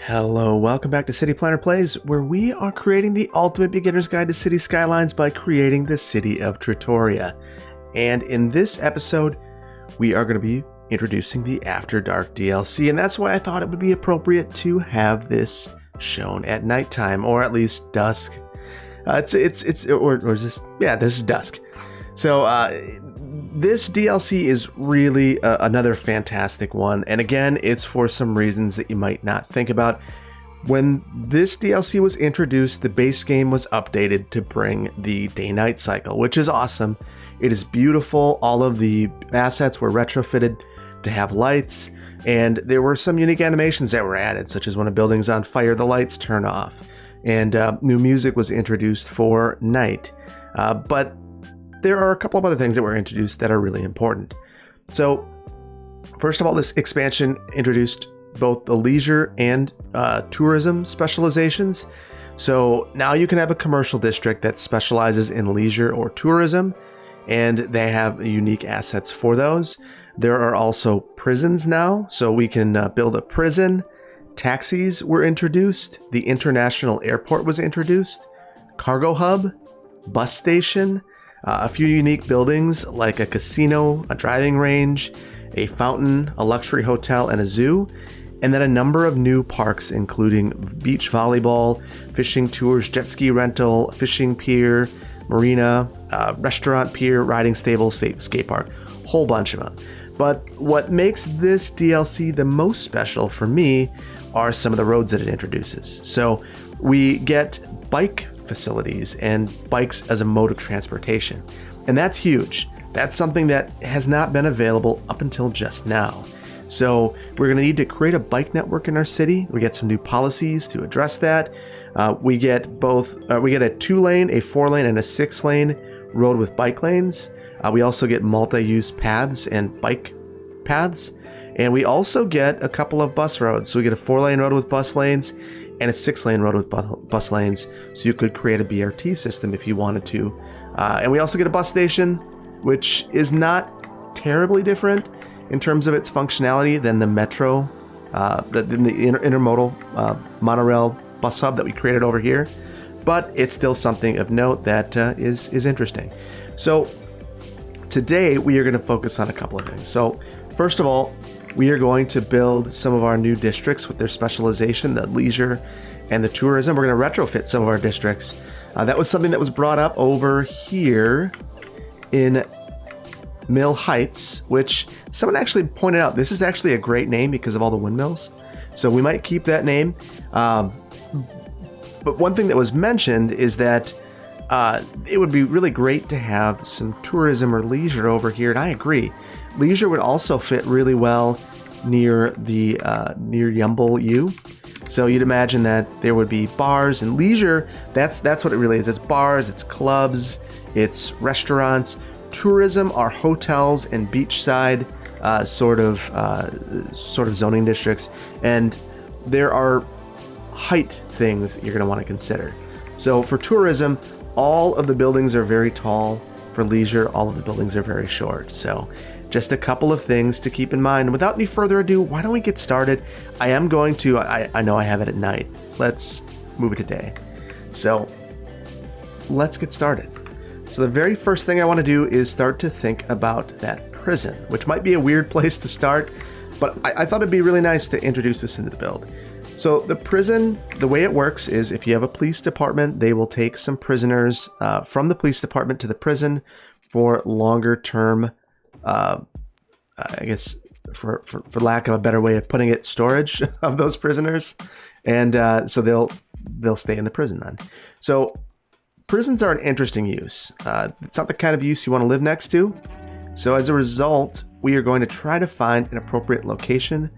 Hello, welcome back to City Planner Plays, where we are creating the ultimate beginner's guide to city skylines by creating the city of Trattoria. And in this episode, we are going to be introducing the After Dark DLC, and that's why I thought it would be appropriate to have this shown at nighttime, or at least dusk. This is dusk. So, this DLC is really another fantastic one, and again, it's for some reasons that you might not think about. When this DLC was introduced, the base game was updated to bring the day-night cycle, which is awesome. It is beautiful. All of the assets were retrofitted to have lights, and there were some unique animations that were added, such as when a building's on fire, the lights turn off, and new music was introduced for night. But there are a couple of other things that were introduced that are really important. So, first of all, this expansion introduced both the leisure and tourism specializations. So now you can have a commercial district that specializes in leisure or tourism, and they have unique assets for those. There are also prisons now, so we can build a prison. Taxis were introduced. The international airport was introduced. Cargo hub, bus station, a few unique buildings like a casino, a driving range, a fountain, a luxury hotel, and a zoo, and then a number of new parks including beach volleyball, fishing tours, jet ski rental, fishing pier, marina, restaurant pier, riding stable, skate park, whole bunch of them. But what makes this DLC the most special for me are some of the roads that it introduces. So we get bike facilities and bikes as a mode of transportation. And that's huge. That's something that has not been available up until just now. So we're going to need to create a bike network in our city. We get some new policies to address that. We get a 2-lane, a 4-lane, and a 6-lane road with bike lanes. We also get multi-use paths and bike paths. And we also get a couple of bus roads. So we get a 4-lane road with bus lanes and a 6-lane road with bus lanes, so you could create a BRT system if you wanted to. And we also get a bus station, which is not terribly different in terms of its functionality than the metro, the intermodal monorail bus hub that we created over here. But it's still something of note that is interesting. So today we are going to focus on a couple of things. So first of all, we are going to build some of our new districts with their specialization, the leisure and the tourism. We're going to retrofit some of our districts. That was something that was brought up over here in Mill Heights, which someone actually pointed out, this is actually a great name because of all the windmills. So we might keep that name. But one thing that was mentioned is that it would be really great to have some tourism or leisure over here, and I agree. Leisure would also fit really well near the near Yumble U. So you'd imagine that there would be bars and leisure. That's what it really is. It's bars, it's clubs, it's restaurants. Tourism are hotels and beachside sort of zoning districts, and there are height things that you're going to want to consider. So for tourism, all of the buildings are very tall. For leisure, all of the buildings are very short. So just a couple of things to keep in mind. Without any further ado, why don't we get started? I am going to, I know I have it at night. Let's move it to day. So let's get started. So the very first thing I want to do is start to think about that prison, which might be a weird place to start, but I thought it'd be really nice to introduce this into the build. So the prison, the way it works is if you have a police department, they will take some prisoners from the police department to the prison for longer term, I guess for lack of a better way of putting it, storage of those prisoners. And so they'll stay in the prison then. So prisons are an interesting use. It's not the kind of use you want to live next to. So as a result, we are going to try to find an appropriate location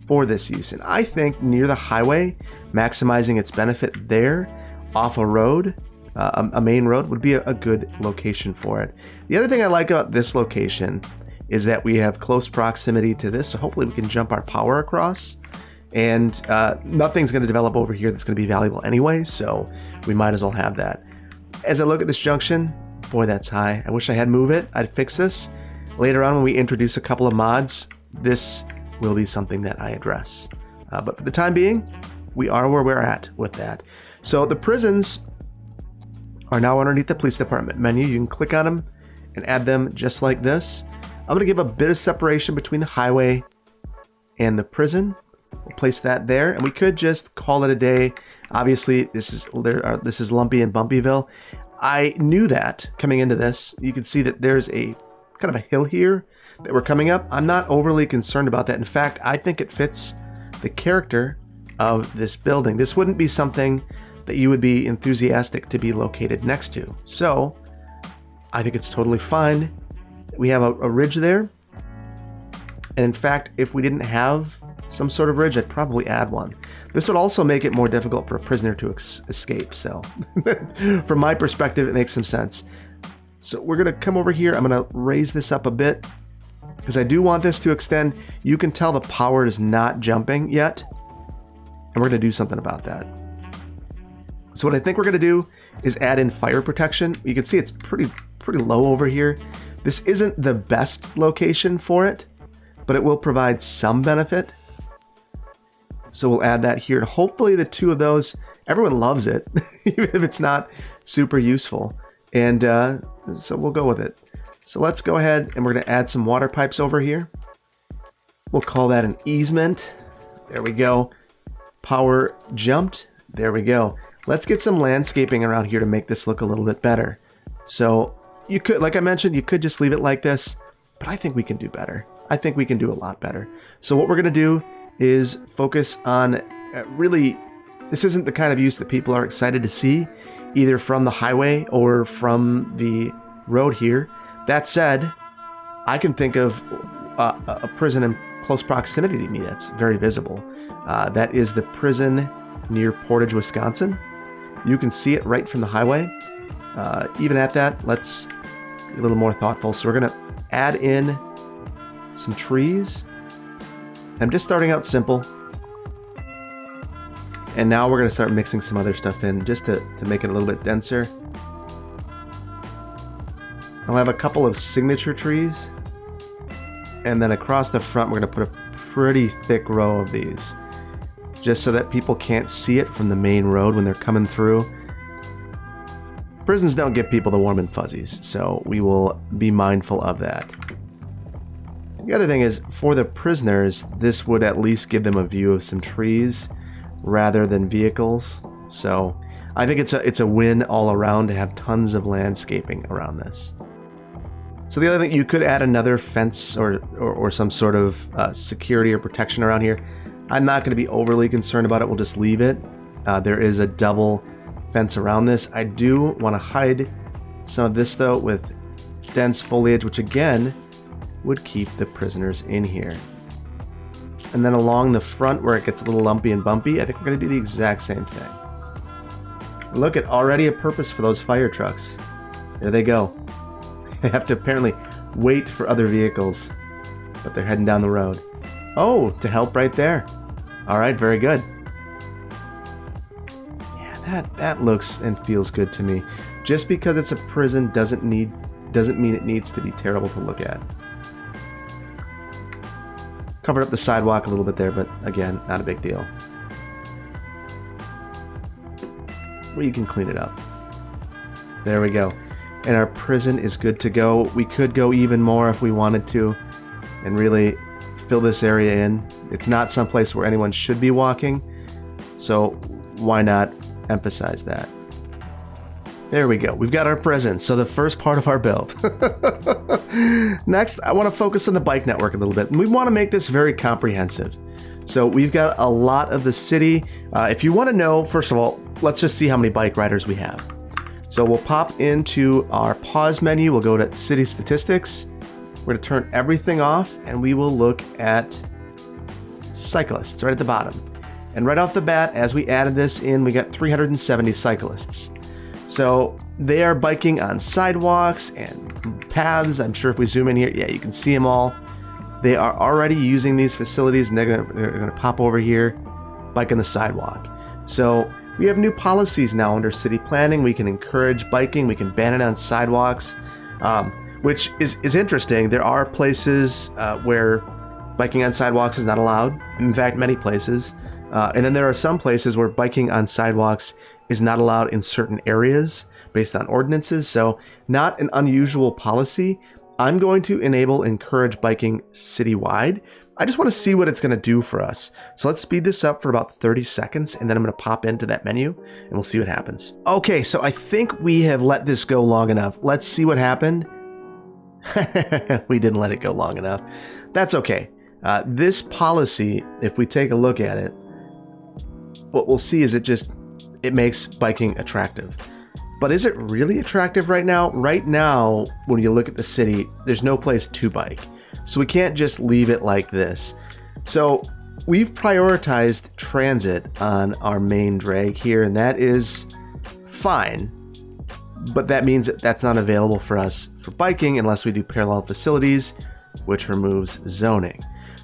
for this use. And I think near the highway, maximizing its benefit there off a road, a main road, would be a good location for it. The other thing I like about this location is that we have close proximity to this, so hopefully we can jump our power across. And nothing's going to develop over here that's going to be valuable anyway, so we might as well have that. As I look at this junction, boy, that's high. I wish I had move it. I'd fix this. Later on, when we introduce a couple of mods, this will be something that I address. But for the time being, we are where we're at with that. So the prisons are now underneath the police department menu. You can click on them and add them just like this. I'm going to give a bit of separation between the highway and the prison. We'll place that there, and we could just call it a day. Obviously, this is Lumpy and Bumpyville. I knew that coming into this. You can see that there's a kind of a hill here that we're coming up. I'm not overly concerned about that. In fact, I think it fits the character of this building. This wouldn't be something that you would be enthusiastic to be located next to. So I think it's totally fine. We have a ridge there. And in fact, if we didn't have some sort of ridge, I'd probably add one. This would also make it more difficult for a prisoner to escape. So from my perspective, it makes some sense. So we're going to come over here. I'm going to raise this up a bit because I do want this to extend. You can tell the power is not jumping yet. And we're going to do something about that. So what I think we're going to do is add in fire protection. You can see it's pretty low over here. This isn't the best location for it, but it will provide some benefit. So we'll add that here. Hopefully the two of those, everyone loves it, even if it's not super useful. And so we'll go with it. So let's go ahead and we're going to add some water pipes over here. We'll call that an easement. There we go. Power jumped. There we go. Let's get some landscaping around here to make this look a little bit better. So you could, like I mentioned, you could just leave it like this, but I think we can do better. I think we can do a lot better. So what we're going to do is focus on really, this isn't the kind of use that people are excited to see, either from the highway or from the road here. That said, I can think of a prison in close proximity to me that's very visible. That is the prison near Portage, Wisconsin. You can see it right from the highway. Even at that, let's be a little more thoughtful. So we're going to add in some trees. I'm just starting out simple. And now we're going to start mixing some other stuff in just to make it a little bit denser. I'll have a couple of signature trees. And then across the front, we're going to put a pretty thick row of these, just so that people can't see it from the main road when they're coming through. Prisons don't give people the warm and fuzzies, so we will be mindful of that. The other thing is, for the prisoners, this would at least give them a view of some trees rather than vehicles. So I think it's a win all around to have tons of landscaping around this. So the other thing, you could add another fence or some sort of security or protection around here. I'm not going to be overly concerned about it. We'll just leave it. There is a double fence around this. I do want to hide some of this though with dense foliage, which again would keep the prisoners in here. And then along the front where it gets a little lumpy and bumpy, I think we're going to do the exact same thing. Look at already a purpose for those fire trucks. There they go. They have to apparently wait for other vehicles, but they're heading down the road. Oh, to help right there. All right, very good. Yeah, that looks and feels good to me. Just because it's a prison doesn't mean it needs to be terrible to look at. Covered up the sidewalk a little bit there, but again, not a big deal. Well, you can clean it up. There we go. And our prison is good to go. We could go even more if we wanted to and really fill this area in. It's not someplace where anyone should be walking, so why not emphasize that? There we go. We've got our prison, so the first part of our build. Next, I want to focus on the bike network a little bit, and we want to make this very comprehensive. So we've got a lot of the city. If you want to know, first of all, let's just see how many bike riders we have. So we'll pop into our pause menu. We'll go to city statistics. We're going to turn everything off, and we will look at cyclists right at the bottom. And right off the bat, as we added this in, we got 370 cyclists. So they are biking on sidewalks and paths. I'm sure if we zoom in here, yeah, you can see them all. They are already using these facilities, and they're going to pop over here, bike on the sidewalk. So we have new policies now under city planning. We can encourage biking. We can ban it on sidewalks, which is interesting. There are places where biking on sidewalks is not allowed. In fact, many places. And then there are some places where biking on sidewalks is not allowed in certain areas based on ordinances. So not an unusual policy. I'm going to encourage biking citywide. I just want to see what it's going to do for us. So let's speed this up for about 30 seconds, and then I'm going to pop into that menu and we'll see what happens. Okay, so I think we have let this go long enough. Let's see what happened. We didn't let it go long enough. That's okay. This policy, if we take a look at it, what we'll see is it makes biking attractive. But is it really attractive right now? Right now, when you look at the city, there's no place to bike. So we can't just leave it like this. So we've prioritized transit on our main drag here, and that is fine. But that means that that's not available for us for biking unless we do parallel facilities, which removes zoning.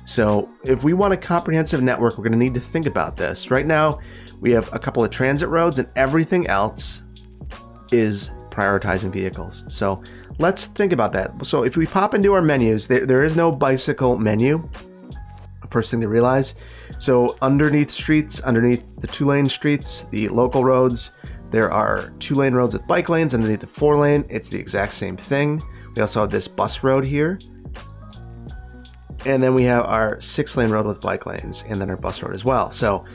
So if we want a comprehensive network, we're going to need to think about this. Right now, we have a couple of transit roads and everything else is prioritizing vehicles. So let's think about that. So if we pop into our menus, there is no bicycle menu. First thing to realize. So underneath streets, underneath the 2-lane streets, the local roads, there are 2-lane roads with bike lanes. Underneath the 4-lane, it's the exact same thing. We also have this bus road here. And then we have our 6-lane road with bike lanes, and then our bus road as well. So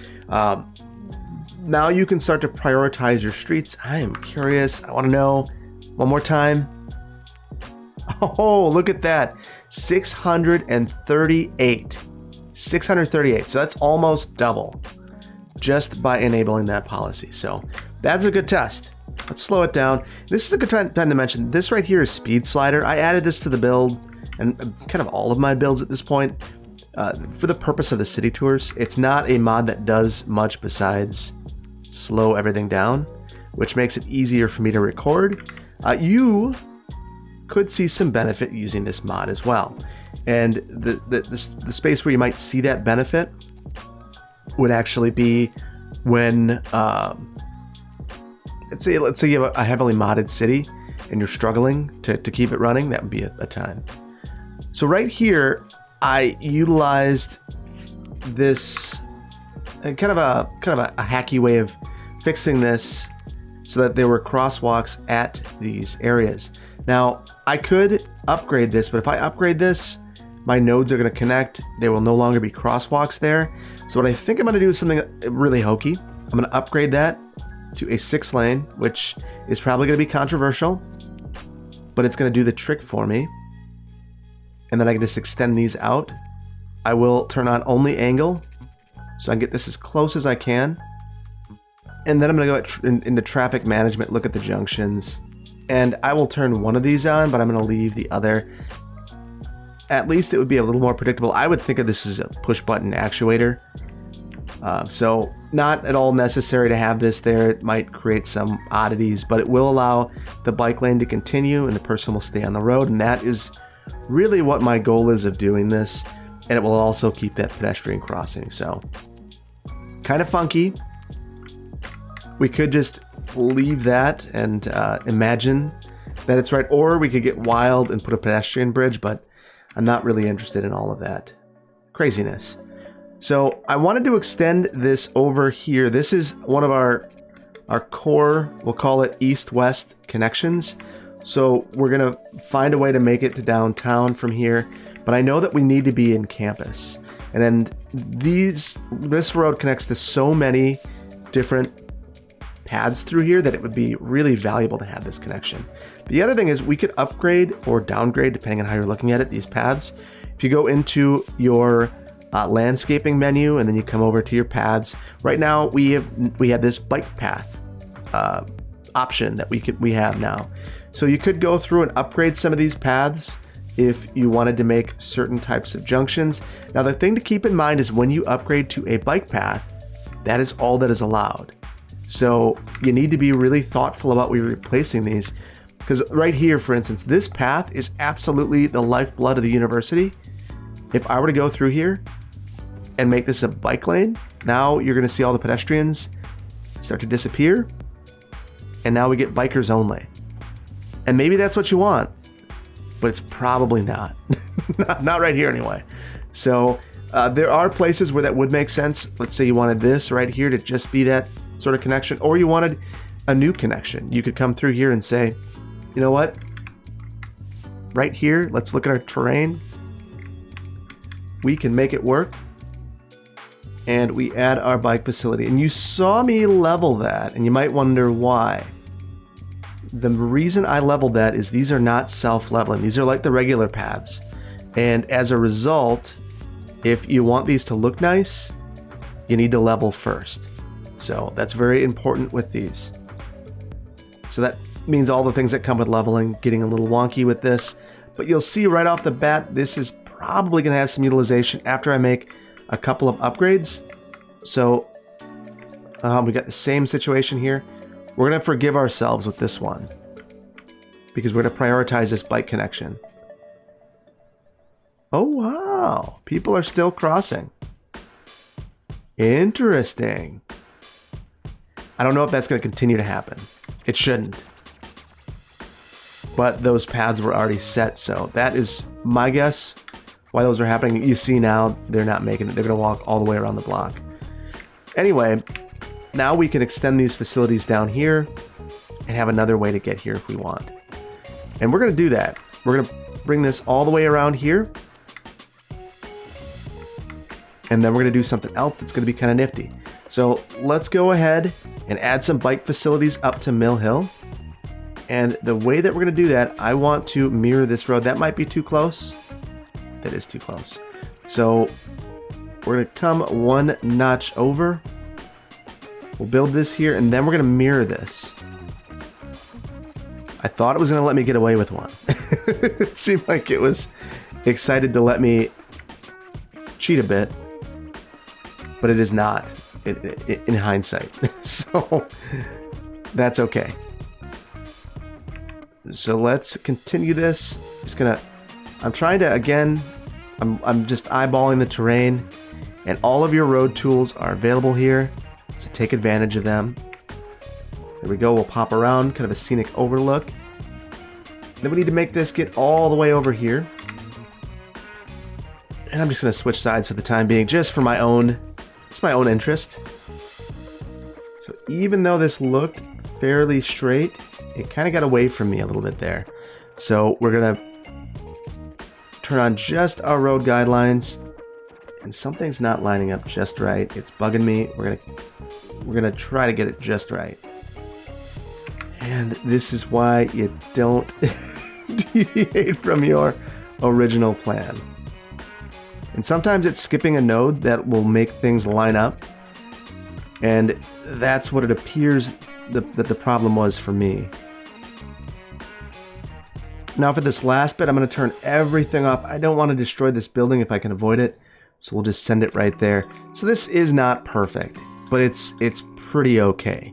now you can start to prioritize your streets. I am curious. I want to know one more time. Oh, look at that. 638. 638. So that's almost double just by enabling that policy. So that's a good test. Let's slow it down. This is a good time to mention. This right here is Speed Slider. I added this to the build and kind of all of my builds at this point for the purpose of the city tours. It's not a mod that does much besides slow everything down, which makes it easier for me to record. You could see some benefit using this mod as well. And the space where you might see that benefit would actually be when, let's say you have a heavily modded city and you're struggling to keep it running. That would be a time. So right here, I utilized this kind of a hacky way of fixing this so that there were crosswalks at these areas. Now, I could upgrade this, but if I upgrade this, my nodes are going to connect. There will no longer be crosswalks there. So what I think I'm going to do is something really hokey. I'm going to upgrade that to a 6-lane, which is probably going to be controversial, but it's going to do the trick for me. And then I can just extend these out. I will turn on only angle, so I can get this as close as I can. And then I'm going to go into traffic management, look at the junctions. And I will turn one of these on, but I'm going to leave the other. At least it would be a little more predictable. I would think of this as a push button actuator. So not at all necessary to have this there. It might create some oddities, but it will allow the bike lane to continue and the person will stay on the road. And that is really what my goal is of doing this. And it will also keep that pedestrian crossing. So kind of funky. We could just leave that and imagine that it's right. Or we could get wild and put a pedestrian bridge, but I'm not really interested in all of that craziness. So I wanted to extend this over here. This is one of our core, we'll call it east-west connections. So we're going to find a way to make it to downtown from here. But I know that we need to be in campus. And then this road connects to so many different paths through here that it would be really valuable to have this connection. The other thing is we could upgrade or downgrade depending on how you're looking at it, these paths. If you go into your landscaping menu and then you come over to your paths, right now we have this bike path option that we have now. So you could go through and upgrade some of these paths if you wanted to make certain types of junctions. Now the thing to keep in mind is when you upgrade to a bike path, that is all that is allowed. So you need to be really thoughtful about where you're replacing these, because right here, for instance, this path is absolutely the lifeblood of the university. If I were to go through here and make this a bike lane, now you're going to see all the pedestrians start to disappear, and now we get bikers only. And maybe that's what you want, but it's probably not. Not right here anyway. So There are places where that would make sense. Let's say you wanted this right here to just be that sort of connection, or you wanted a new connection. You could come through here and say, you know what? Right here, let's look at our terrain. We can make it work. And we add our bike facility. And you saw me level that, and you might wonder why. The reason I leveled that is these are not self-leveling. These are like the regular paths. And as a result, if you want these to look nice, you need to level first. So that's very important with these. So that means all the things that come with leveling, getting a little wonky with this. But you'll see right off the bat, this is probably going to have some utilization after I make a couple of upgrades. So we got the same situation here. We're going to forgive ourselves with this one because we're going to prioritize this bike connection. Oh, wow. People are still crossing. Interesting. I don't know if that's going to continue to happen. It shouldn't. But those paths were already set, so that is my guess why those are happening. You see now they're not making it. They're going to walk all the way around the block. Anyway, now we can extend these facilities down here and have another way to get here if we want. And we're going to do that. We're going to bring this all the way around here. And then we're going to do something else that's going to be kind of nifty. So let's go ahead and add some bike facilities up to Mill Hill. And the way that we're going to do that, I want to mirror this road. That might be too close. That is too close. So we're going to come one notch over. We'll build this here, and then we're going to mirror this. I thought it was going to let me get away with one. It seemed like it was excited to let me cheat a bit, but it is not in hindsight. So that's okay. So let's continue this. I'm trying to, again, I'm just eyeballing the terrain, and all of your road tools are available here, so take advantage of them. There we go. We'll pop around, kind of a scenic overlook. Then we need to make this get all the way over here. And I'm just going to switch sides for the time being, just for my own interest. So even though this looked fairly straight, it kind of got away from me a little bit there. So we're going to turn on just our road guidelines, and something's not lining up just right. It's bugging me. We're going to try to get it just right. And this is why you don't deviate from your original plan. And sometimes it's skipping a node that will make things line up. And that's what it appears that the problem was for me. Now for this last bit, I'm going to turn everything off. I don't want to destroy this building if I can avoid it. So we'll just send it right there. So this is not perfect, but it's pretty okay.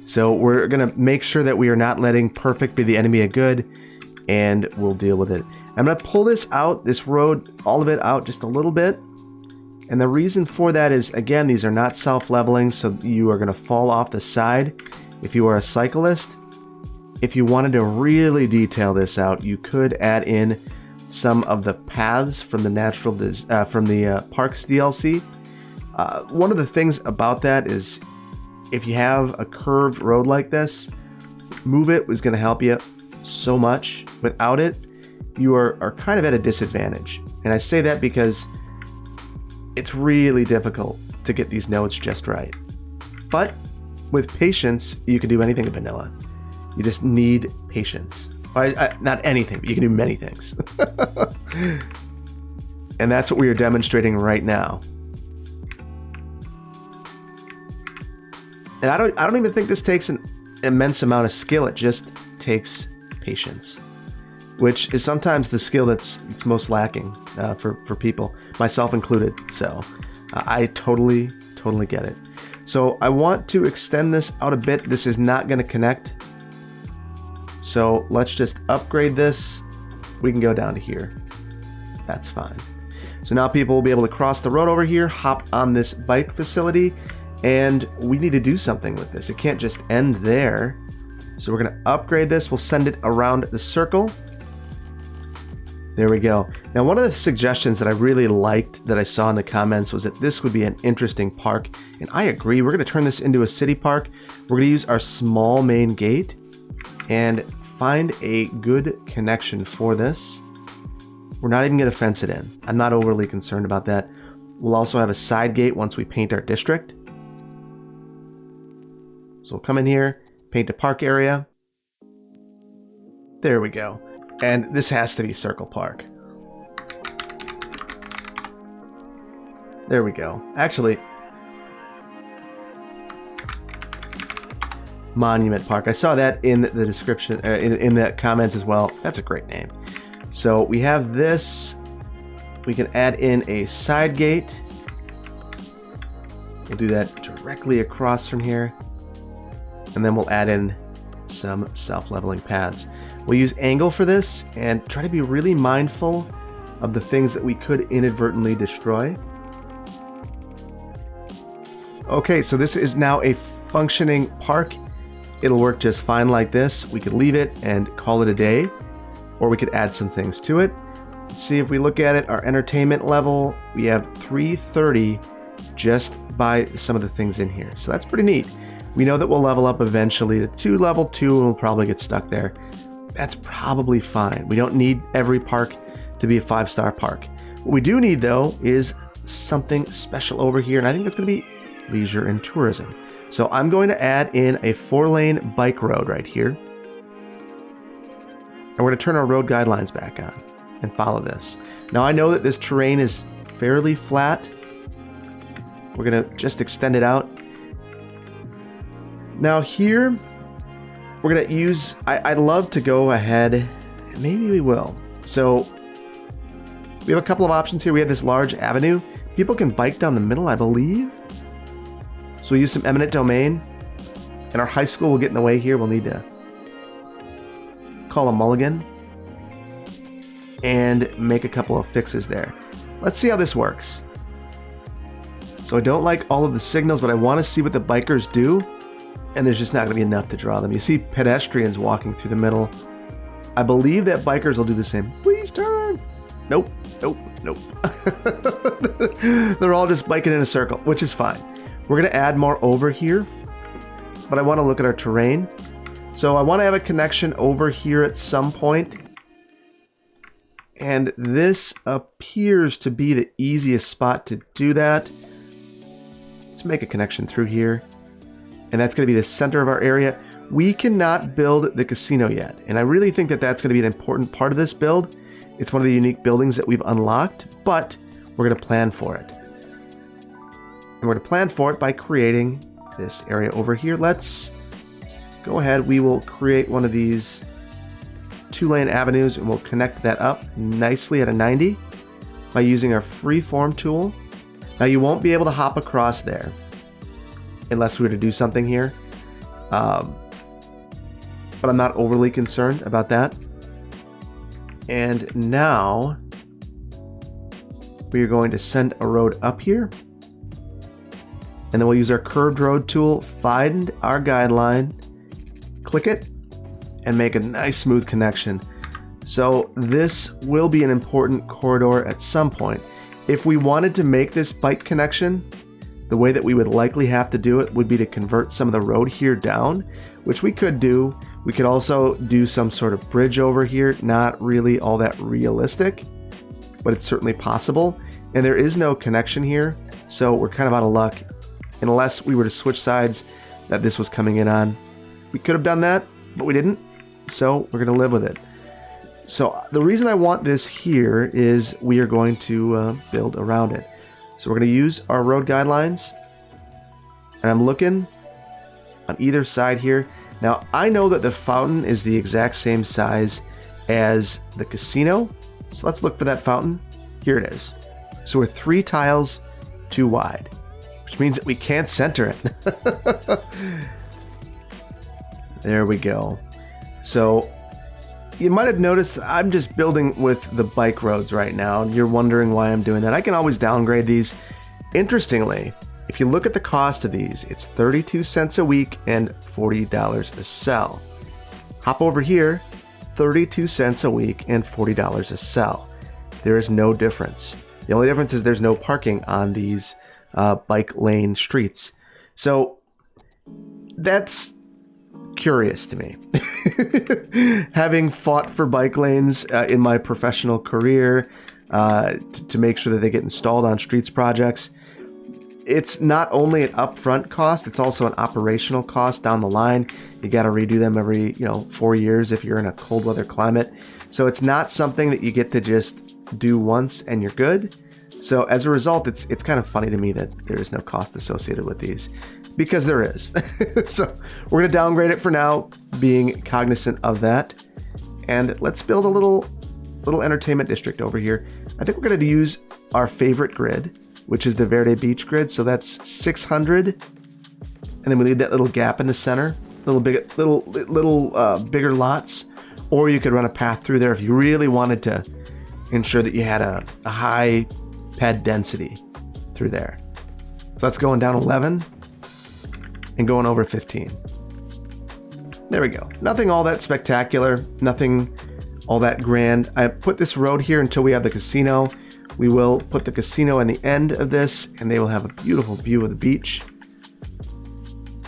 So we're going to make sure that we are not letting perfect be the enemy of good, and we'll deal with it. I'm going to pull this out, this road, all of it out just a little bit. And the reason for that is, again, these are not self-leveling, so you are going to fall off the side if you are a cyclist. If you wanted to really detail this out, you could add in some of the paths from the Parks DLC. One of the things about that is, if you have a curved road like this, Move It was going to help you so much. Without it, you are kind of at a disadvantage. And I say that because it's really difficult to get these nodes just right. But with patience, you can do anything in vanilla. You just need patience. Not anything, but you can do many things. And that's what we are demonstrating right now. And I don't even think this takes an immense amount of skill. It just takes patience, which is sometimes the skill that's most lacking for people, myself included. So I totally get it. So I want to extend this out a bit. This is not going to connect. So let's just upgrade this. We can go down to here. That's fine. So now people will be able to cross the road over here, hop on this bike facility, and we need to do something with this. It can't just end there. So we're going to upgrade this. We'll send it around the circle. There we go. Now, one of the suggestions that I really liked that I saw in the comments was that this would be an interesting park. And I agree. We're going to turn this into a city park. We're going to use our small main gate and find a good connection for this. We're not even going to fence it in. I'm not overly concerned about that. We'll also have a side gate once we paint our district. So we'll come in here, paint a park area. There we go. And this has to be Circle Park. There we go. Actually, Monument Park. I saw that in the description, in the comments as well. That's a great name. So we have this. We can add in a side gate. We'll do that directly across from here. And then we'll add in some self-leveling paths. We'll use angle for this and try to be really mindful of the things that we could inadvertently destroy. Okay, so this is now a functioning park. It'll work just fine like this. We could leave it and call it a day, or we could add some things to it. Let's see if we look at it. Our entertainment level, we have 330 just by some of the things in here. So that's pretty neat. We know that we'll level up eventually to level 2 and we'll probably get stuck there. That's probably fine. We don't need every park to be a 5-star park. What we do need, though, is something special over here, and I think that's going to be leisure and tourism. So I'm going to add in a 4-lane bike road right here. And we're going to turn our road guidelines back on and follow this. Now I know that this terrain is fairly flat. We're going to just extend it out. Now here, we're going to use, I'd love to go ahead, maybe we will. So we have a couple of options here. We have this large avenue. People can bike down the middle, I believe. So we use some eminent domain, and our high school will get in the way here. We'll need to call a mulligan and make a couple of fixes there. Let's see how this works. So I don't like all of the signals, but I want to see what the bikers do. And there's just not going to be enough to draw them. You see pedestrians walking through the middle. I believe that bikers will do the same. Please turn. Nope, nope, nope. They're all just biking in a circle, which is fine. We're going to add more over here, but I want to look at our terrain. So I want to have a connection over here at some point. And this appears to be the easiest spot to do that. Let's make a connection through here. And that's going to be the center of our area. We cannot build the casino yet. And I really think that that's going to be an important part of this build. It's one of the unique buildings that we've unlocked, but we're going to plan for it. And we're going to plan for it by creating this area over here. Let's go ahead. We will create one of these 2-lane avenues and we'll connect that up nicely at a 90 by using our freeform tool. Now you won't be able to hop across there unless we were to do something here. But I'm not overly concerned about that. And now we are going to send a road up here. And then we'll use our curved road tool, find our guideline, click it, and make a nice smooth connection. So this will be an important corridor at some point. If we wanted to make this bike connection, the way that we would likely have to do it would be to convert some of the road here down, which we could do. We could also do some sort of bridge over here. Not really all that realistic, but it's certainly possible. And there is no connection here, so we're kind of out of luck. Unless we were to switch sides that this was coming in on. We could have done that, but we didn't. So we're going to live with it. So the reason I want this here is we are going to build around it. So we're going to use our road guidelines. And I'm looking on either side here. Now I know that the fountain is the exact same size as the casino. So let's look for that fountain. Here it is. So we're 3 tiles too wide, which means that we can't center it. There we go. So you might have noticed that I'm just building with the bike roads right now, and you're wondering why I'm doing that. I can always downgrade these. Interestingly, if you look at the cost of these, it's 32 cents a week and $40 a sell. Hop over here, 32 cents a week and $40 a sell. There is no difference. The only difference is there's no parking on these bike lane streets. So that's curious to me. Having fought for bike lanes in my professional career to make sure that they get installed on streets projects, it's not only an upfront cost, it's also an operational cost down the line. You got to redo them every 4 years if you're in a cold weather climate. So it's not something that you get to just do once and you're good. So as a result, it's kind of funny to me that there is no cost associated with these, because there is. So we're going to downgrade it for now, being cognizant of that. And let's build a little entertainment district over here. I think we're going to use our favorite grid, which is the Verde Beach grid. So that's 600. And then we leave that little gap in the center, little bigger lots. Or you could run a path through there if you really wanted to ensure that you had a high ped density through there. So that's going down 11 and going over 15. There we go. Nothing all that spectacular, nothing all that grand. I put this road here until we have the casino. We will put the casino in the end of this, and they will have a beautiful view of the beach.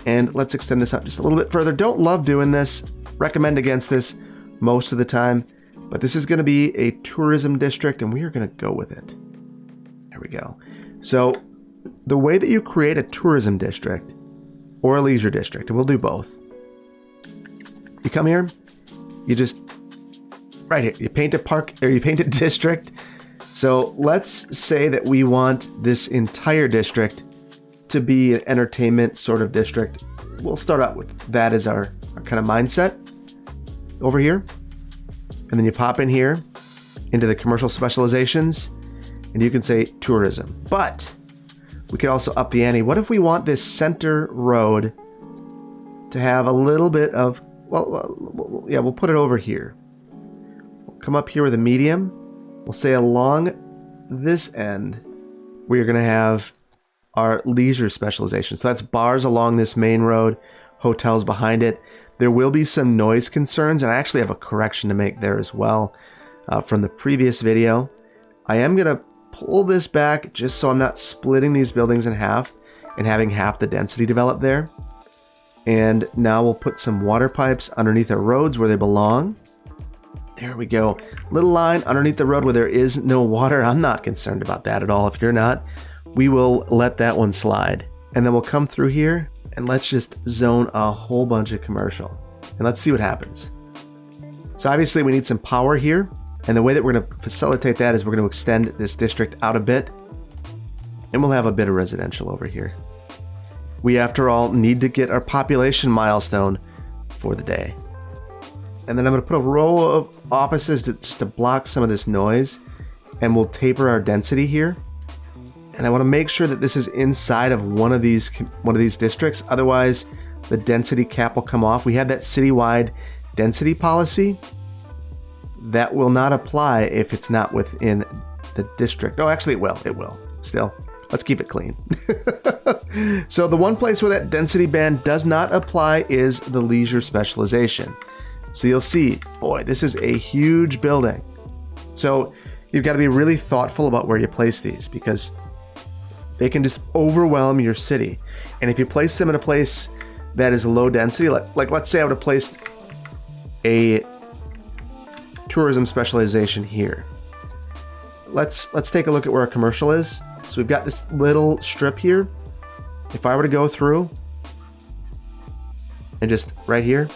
And let's extend this out just a little bit further. Don't love doing this. Recommend against this most of the time. But this is going to be a tourism district, and we are going to go with it. There we go. So the way that you create a tourism district or a leisure district, and we'll do both. You come here, you just, right here, you paint a park, or you paint a district. So let's say that we want this entire district to be an entertainment sort of district. We'll start out with that as our kind of mindset over here. And then you pop in here into the commercial specializations, and you can say tourism. But we could also up the ante. What if we want this center road to have a little bit of, we'll put it over here. We'll come up here with a medium. We'll say along this end, we're going to have our leisure specialization. So that's bars along this main road, hotels behind it. There will be some noise concerns, and I actually have a correction to make there as well from the previous video. I am going to pull this back just so I'm not splitting these buildings in half and having half the density develop there. And now we'll put some water pipes underneath our roads where they belong. There we go. Little line underneath the road where there is no water. I'm not concerned about that at all. If you're not, we will let that one slide. And then we'll come through here and let's just zone a whole bunch of commercial. And let's see what happens. So obviously we need some power here. And the way that we're going to facilitate that is we're going to extend this district out a bit. And we'll have a bit of residential over here. We, after all, need to get our population milestone for the day. And then I'm going to put a row of offices just to block some of this noise. And we'll taper our density here. And I want to make sure that this is inside of one of these districts. Otherwise, the density cap will come off. We have that citywide density policy. That will not apply if it's not within the district. Oh, actually it will. It will. Still, let's keep it clean. So the one place where that density band does not apply is the leisure specialization. So you'll see, boy, this is a huge building. So you've got to be really thoughtful about where you place these, because they can just overwhelm your city. And if you place them in a place that is low density, like let's say I would have placed a tourism specialization here. Let's take a look at where our commercial is. So we've got this little strip here. If I were to go through and just right here,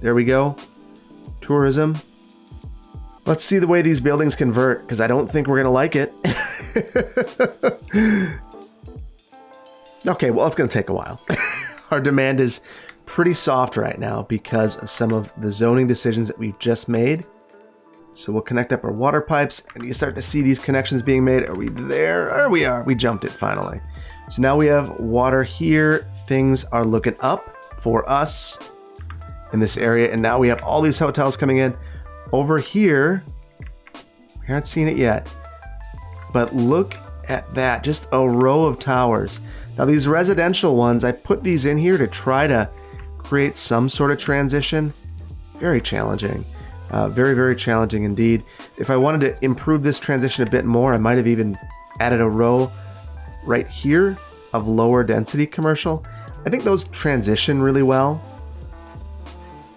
there we go, tourism. Let's see the way these buildings convert, because I don't think we're gonna like it. Okay, well, it's gonna take a while. Our demand is pretty soft right now because of some of the zoning decisions that we've just made. So we'll connect up our water pipes, and you start to see these connections being made. Are we there? There we are. We jumped it finally. So now we have water here. Things are looking up for us in this area. And now we have all these hotels coming in. Over here, we haven't seen it yet, but look at that. Just a row of towers. Now these residential ones, I put these in here to try to create some sort of transition. Very challenging. Very, very challenging indeed. If I wanted to improve this transition a bit more, I might have even added a row right here of lower density commercial. I think those transition really well.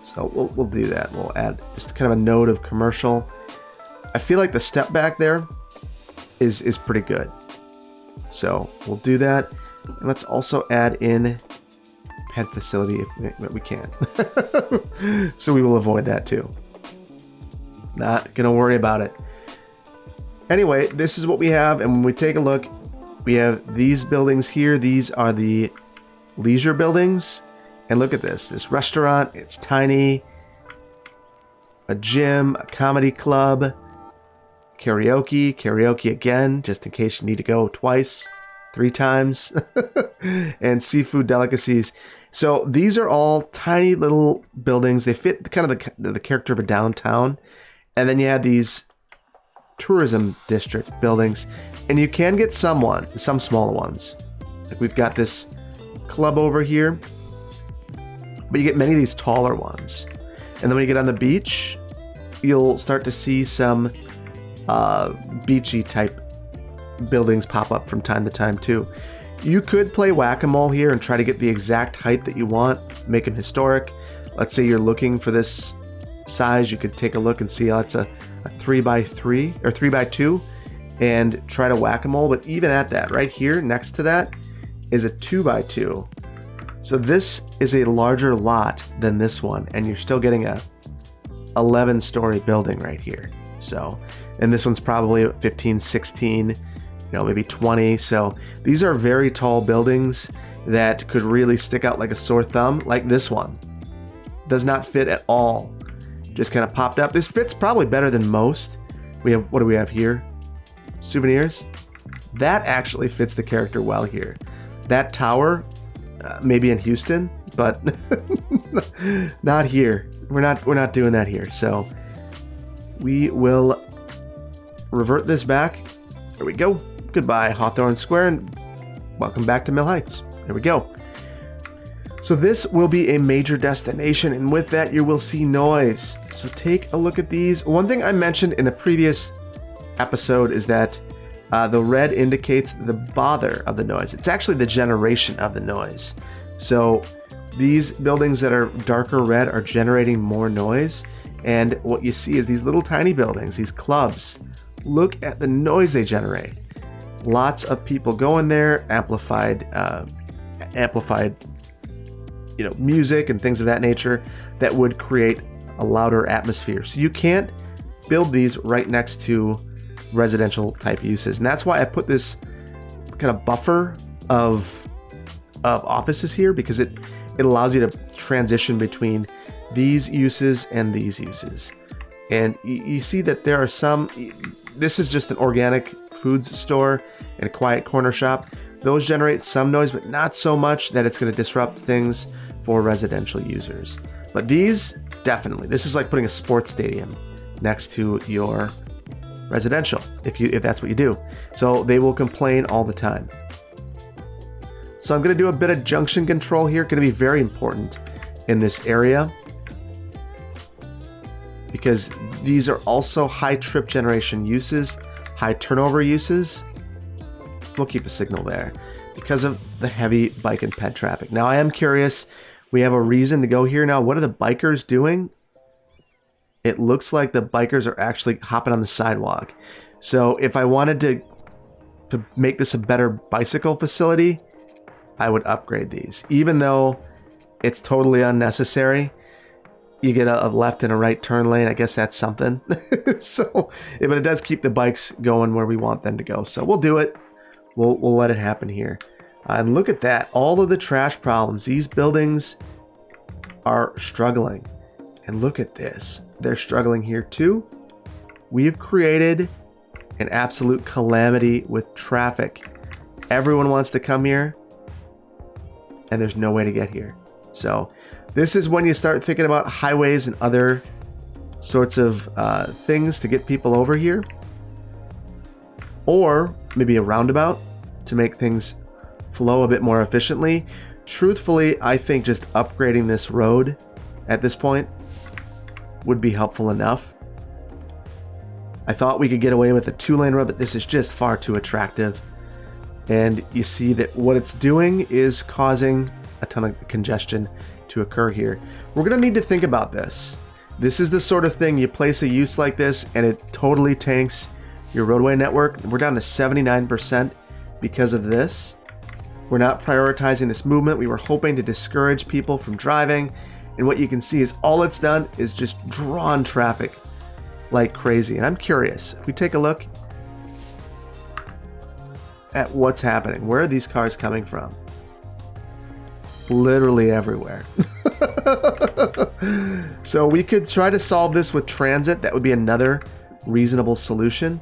So we'll do that. We'll add just kind of a node of commercial. I feel like the step back there is pretty good. So we'll do that. And let's also add in pet facility if we can. So we will avoid that too. Not gonna worry about it. Anyway, this is what we have, and when we take a look, we have these buildings here. These are the leisure buildings. And look at this restaurant, it's tiny. A gym, a comedy club, karaoke again, just in case you need to go twice, 3 times, and seafood delicacies. So these are all tiny little buildings. They fit kind of the character of a downtown. And then you have these tourism district buildings, and you can get some smaller ones. Like we've got this club over here, but you get many of these taller ones. And then when you get on the beach, you'll start to see some beachy type buildings pop up from time to time too. You could play whack-a-mole here and try to get the exact height that you want, make them historic. Let's say you're looking for this size, you could take a look and see it's a 3x3 or 3x2 and try to whack-a-mole. But even at that, right here next to that is a 2x2. So this is a larger lot than this one, and you're still getting a 11-story building right here. So, and this one's probably 15, 16, maybe 20. So these are very tall buildings that could really stick out like a sore thumb. Like this one does not fit at all. Just kind of popped up. This fits probably better than most. What do we have here? Souvenirs. That actually fits the character well here. That tower, maybe in Houston, but not here. We're not doing that here. So we will revert this back. There we go. Goodbye, Hawthorne Square, and welcome back to Mill Heights. There we go. So this will be a major destination, and with that you will see noise. So take a look at these. One thing I mentioned in the previous episode is that the red indicates the bother of the noise. It's actually the generation of the noise. So these buildings that are darker red are generating more noise, and what you see is these little tiny buildings, these clubs. Look at the noise they generate. Lots of people go in there, amplified music and things of that nature that would create a louder atmosphere. So you can't build these right next to residential type uses. And that's why I put this kind of buffer of offices here, because it allows you to transition between these uses and these uses. And you see that there are some, this is just an organic foods store and a quiet corner shop. Those generate some noise, but not so much that it's going to disrupt things for residential users. But these, definitely, this is like putting a sports stadium next to your residential, if that's what you do. So they will complain all the time. So I'm going to do a bit of junction control here. Going to be very important in this area, because these are also high trip generation uses, high turnover uses. We'll keep a signal there because of the heavy bike and ped traffic. Now I am curious, we have a reason to go here now. What are the bikers doing? It looks like the bikers are actually hopping on the sidewalk. So if I wanted to make this a better bicycle facility, I would upgrade these. Even though it's totally unnecessary, you get a left and a right turn lane. I guess that's something. So, but it does keep the bikes going where we want them to go. So we'll do it. We'll let it happen here. And look at that. All of the trash problems. These buildings are struggling. And look at this. They're struggling here too. We've created an absolute calamity with traffic. Everyone wants to come here, and there's no way to get here. So this is when you start thinking about highways and other sorts of things to get people over here. Or maybe a roundabout to make things flow a bit more efficiently. Truthfully, I think just upgrading this road at this point would be helpful enough. I thought we could get away with a 2-lane road, but this is just far too attractive. And you see that what it's doing is causing a ton of congestion to occur here. We're going to need to think about this. This is the sort of thing you place a use like this and it totally tanks your roadway network. We're down to 79% because of this. We're not prioritizing this movement. We were hoping to discourage people from driving. And what you can see is all it's done is just drawn traffic like crazy. And I'm curious, if we take a look at what's happening, where are these cars coming from? Literally everywhere. So we could try to solve this with transit. That would be another reasonable solution.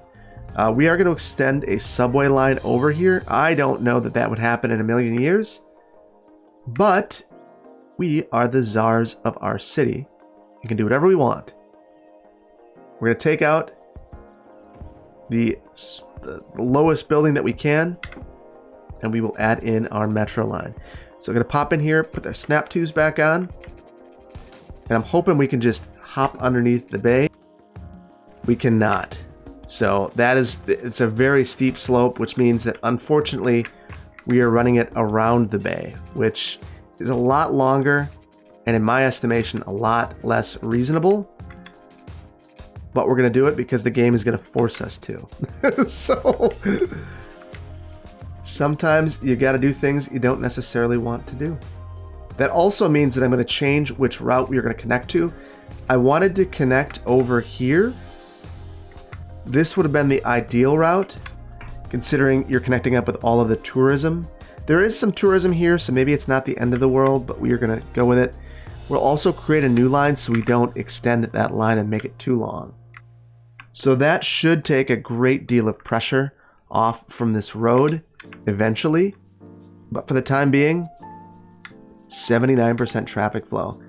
We are going to extend a subway line over here. I don't know that that would happen in a million years, but we are the czars of our city. We can do whatever we want. We're going to take out the lowest building that we can, and we will add in our metro line. So we're going to pop in here, put our snap tubes back on, and I'm hoping we can just hop underneath the bay. We cannot. So it's a very steep slope, which means that unfortunately we are running it around the bay, which is a lot longer and in my estimation a lot less reasonable. But we're going to do it because the game is going to force us to. So sometimes you got to do things you don't necessarily want to do. That also means that I'm going to change which route we are going to connect to. I wanted to connect over here. This would have been the ideal route, considering you're connecting up with all of the tourism. There is some tourism here, so maybe it's not the end of the world, but we are going to go with it. We'll also create a new line so we don't extend that line and make it too long. So that should take a great deal of pressure off from this road eventually. But for the time being, 79% traffic flow.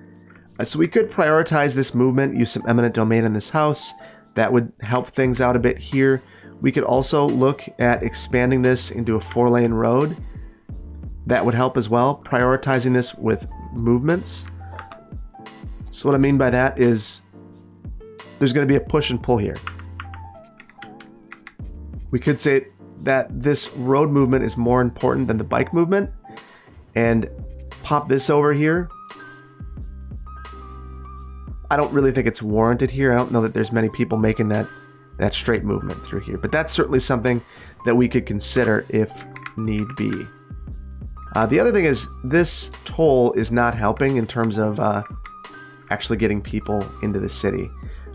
So we could prioritize this movement, use some eminent domain in this house. That would help things out a bit here. We could also look at expanding this into a 4-lane road. That would help as well, prioritizing this with movements. So what I mean by that is there's going to be a push and pull here. We could say that this road movement is more important than the bike movement and pop this over here. I don't really think it's warranted here. I don't know that there's many people making that straight movement through here, but that's certainly something that we could consider if need be. The other thing is this toll is not helping in terms of actually getting people into the city.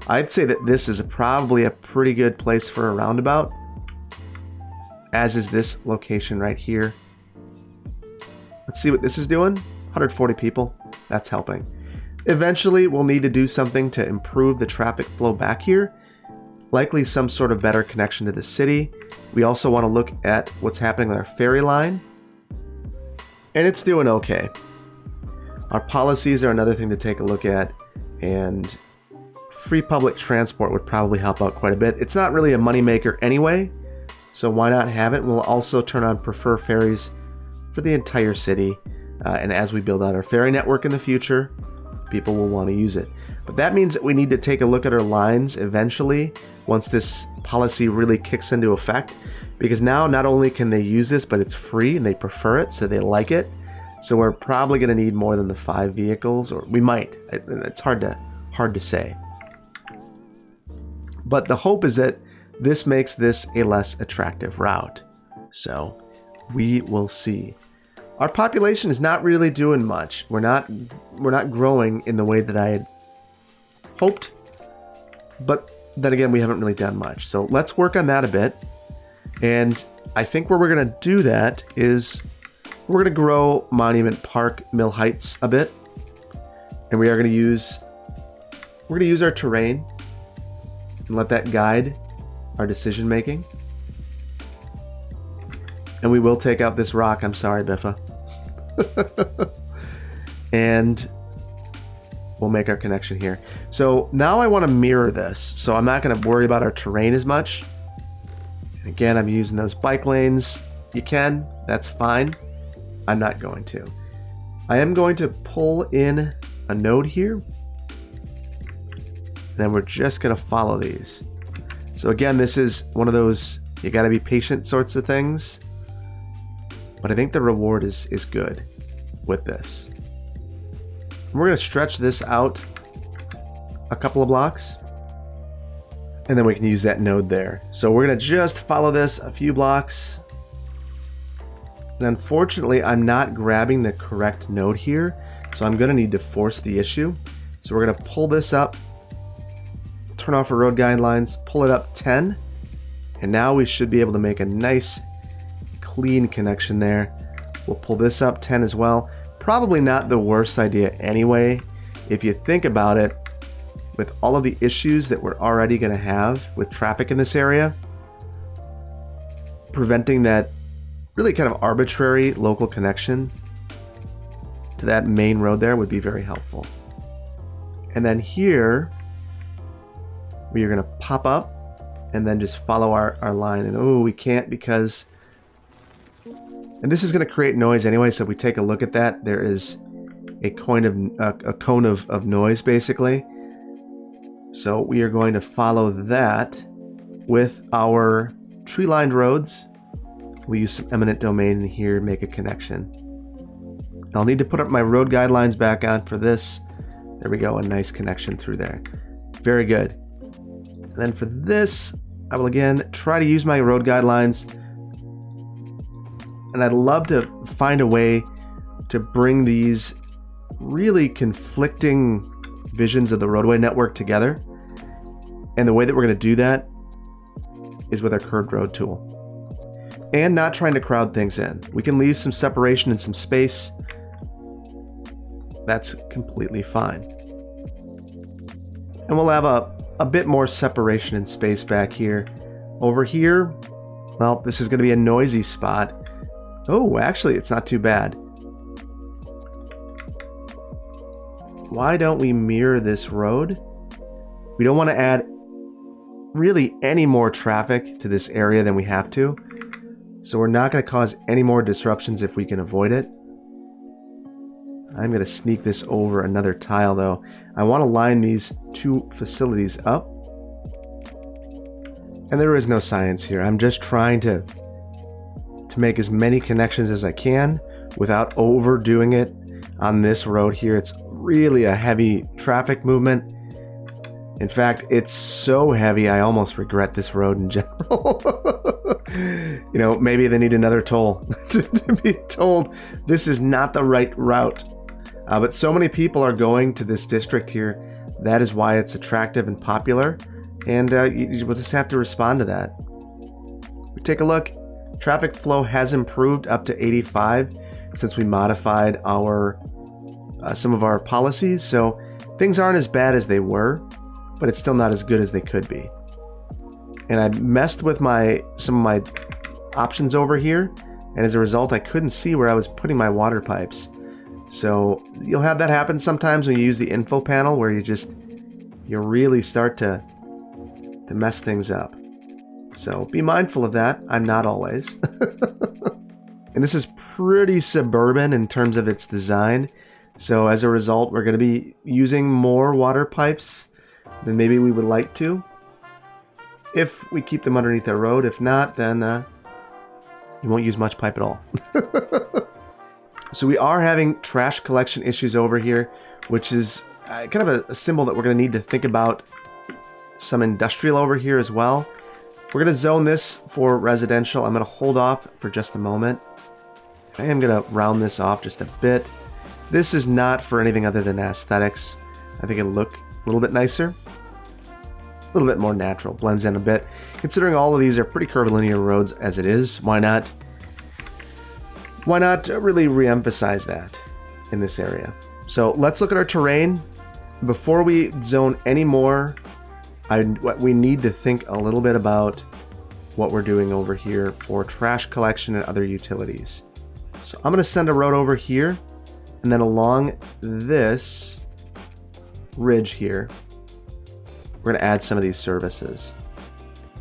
I'd say that this is probably a pretty good place for a roundabout, as is this location right here. Let's see what this is doing. 140 people. That's helping. Eventually, we'll need to do something to improve the traffic flow back here. Likely some sort of better connection to the city. We also want to look at what's happening with our ferry line. And it's doing okay. Our policies are another thing to take a look at. And free public transport would probably help out quite a bit. It's not really a moneymaker anyway, so why not have it? We'll also turn on prefer ferries for the entire city. And as we build out our ferry network in the future, people will want to use it. But that means that we need to take a look at our lines eventually once this policy really kicks into effect, because now not only can they use this, but it's free and they prefer it, so they like it. So we're probably going to need more than the 5 vehicles, or we might. It's hard to say. But the hope is that this makes this a less attractive route. So we will see. Our population is not really doing much. We're not growing in the way that I had hoped. But then again, we haven't really done much. So let's work on that a bit. And I think where we're going to do that is we're going to grow Monument Park Mill Heights a bit. And we are going to use our terrain and let that guide our decision making. And we will take out this rock. I'm sorry, Biffa. And we'll make our connection here. So now I want to mirror this. So I'm not going to worry about our terrain as much. And again, I'm using those bike lanes. You can. That's fine. I'm not going to. I am going to pull in a node here. And then we're just going to follow these. So again, this is one of those you got to be patient sorts of things. But I think the reward is good with this. And we're going to stretch this out a couple of blocks. And then we can use that node there. So we're going to just follow this a few blocks. And unfortunately, I'm not grabbing the correct node here. So I'm going to need to force the issue. So we're going to pull this up, turn off our road guidelines, pull it up 10. And now we should be able to make a nice, clean connection there. We'll pull this up 10 as well. Probably not the worst idea anyway. If you think about it, with all of the issues that we're already going to have with traffic in this area, preventing that really kind of arbitrary local connection to that main road there would be very helpful. And then here, we are going to pop up and then just follow our line. And oh, we can't because... And this is going to create noise anyway, so if we take a look at that, there is a cone of noise, basically. So we are going to follow that with our tree-lined roads. We'll use some eminent domain in here, make a connection. I'll need to put up my road guidelines back on for this. There we go, a nice connection through there. Very good. And then for this, I will again try to use my road guidelines. And I'd love to find a way to bring these really conflicting visions of the roadway network together. And the way that we're going to do that is with our curved road tool. And not trying to crowd things in. We can leave some separation and some space. That's completely fine. And we'll have a bit more separation and space back here. Over here, well, this is going to be a noisy spot. Oh, actually, it's not too bad. Why don't we mirror this road? We don't want to add really any more traffic to this area than we have to. So we're not going to cause any more disruptions if we can avoid it. I'm going to sneak this over another tile though. I want to line these two facilities up. And there is no science here. I'm just trying to make as many connections as I can without overdoing it on this road here. It's really a heavy traffic movement. In fact, it's so heavy I almost regret this road in general. You know, maybe they need another toll to be told this is not the right route. But so many people are going to this district here. That is why it's attractive and popular. And we'll just have to respond to that. We take a look. Traffic flow has improved up to 85 since we modified our some of our policies. So things aren't as bad as they were, but it's still not as good as they could be. And I messed with some of my options over here, and as a result, I couldn't see where I was putting my water pipes. So you'll have that happen sometimes when you use the info panel, where you really start to mess things up. So be mindful of that. I'm not always. And this is pretty suburban in terms of its design. So as a result, we're going to be using more water pipes than maybe we would like to, if we keep them underneath the road. If not, then you won't use much pipe at all. So we are having trash collection issues over here, which is kind of a symbol that we're going to need to think about some industrial over here as well. We're going to zone this for residential. I'm going to hold off for just a moment. I am going to round this off just a bit. This is not for anything other than aesthetics. I think it'll look a little bit nicer. A little bit more natural. Blends in a bit. Considering all of these are pretty curvilinear roads as it is, why not really re-emphasize that in this area? So let's look at our terrain. Before we zone any more, we need to think a little bit about what we're doing over here for trash collection and other utilities. So I'm going to send a road over here, and then along this ridge here, we're going to add some of these services.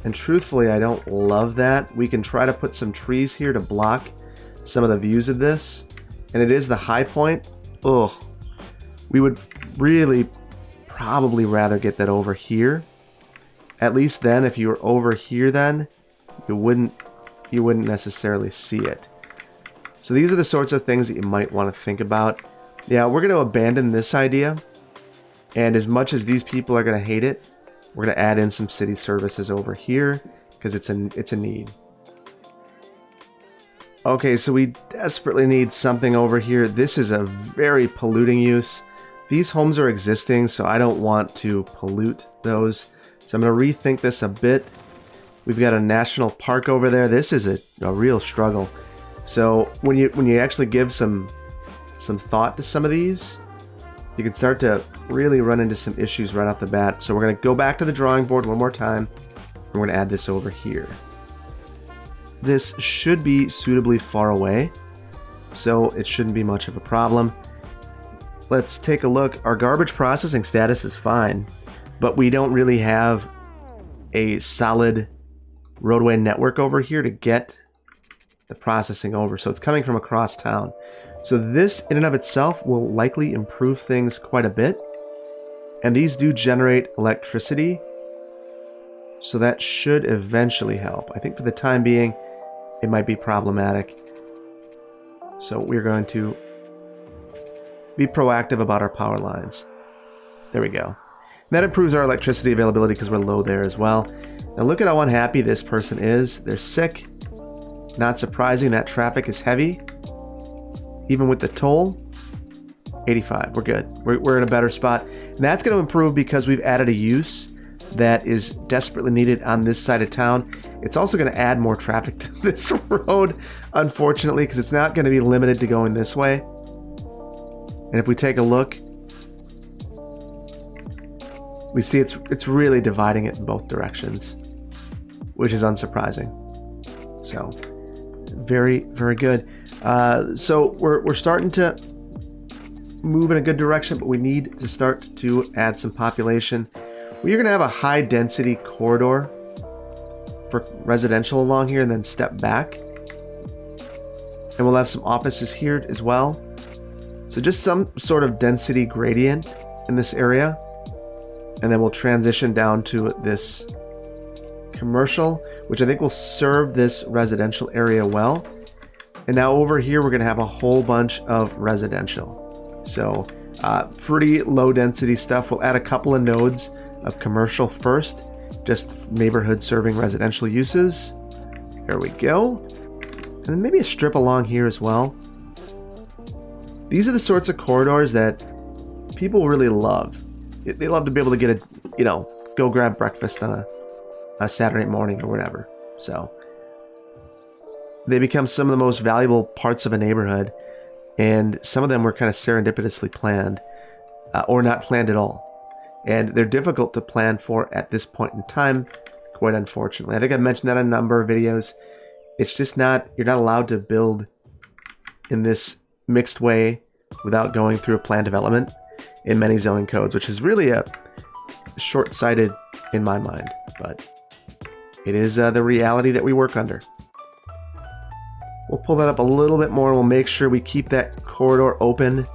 And truthfully, I don't love that. We can try to put some trees here to block some of the views of this. And it is the high point. Oh, we would really probably rather get that over here. At least then, if you were over here then, you wouldn't necessarily see it. So these are the sorts of things that you might want to think about. Yeah, we're going to abandon this idea. And as much as these people are going to hate it, we're going to add in some city services over here because it's a need. Okay, so we desperately need something over here. This is a very polluting use. These homes are existing, so I don't want to pollute those. So I'm going to rethink this a bit. We've got a national park over there. This is a real struggle. So when you actually give some thought to some of these, you can start to really run into some issues right off the bat. So we're going to go back to the drawing board one more time, and we're going to add this over here. This should be suitably far away, so it shouldn't be much of a problem. Let's take a look. Our garbage processing status is fine, but we don't really have a solid roadway network over here to get the processing over, so it's coming from across town. So this in and of itself will likely improve things quite a bit, and these do generate electricity, so that should eventually help. I think for the time being it might be problematic, so we're going to be proactive about our power lines. There we go. And that improves our electricity availability because we're low there as well. Now look at how unhappy this person is. They're sick. Not surprising, that traffic is heavy. Even with the toll, 85, we're good. We're in a better spot. And that's going to improve because we've added a use that is desperately needed on this side of town. It's also going to add more traffic to this road, unfortunately, because it's not going to be limited to going this way. And if we take a look, we see it's really dividing it in both directions, which is unsurprising. So very, very good. So we're starting to move in a good direction, but we need to start to add some population. We're going to have a high density corridor for residential along here and then step back. And we'll have some offices here as well. So just some sort of density gradient in this area. And then we'll transition down to this commercial, which I think will serve this residential area well. And now over here, we're going to have a whole bunch of residential. So pretty low density stuff. We'll add a couple of nodes of commercial first, just neighborhood serving residential uses. There we go. And then maybe a strip along here as well. These are the sorts of corridors that people really love. They love to be able to get go grab breakfast on a Saturday morning or whatever. So they become some of the most valuable parts of a neighborhood, and some of them were kind of serendipitously planned or not planned at all. And they're difficult to plan for at this point in time, quite unfortunately. I think I've mentioned that in a number of videos. It's just you're not allowed to build in this mixed way without going through a plan development in many zoning codes, which is really a short-sighted in my mind, but it is the reality that we work under. We'll pull that up a little bit more. We'll make sure we keep that corridor open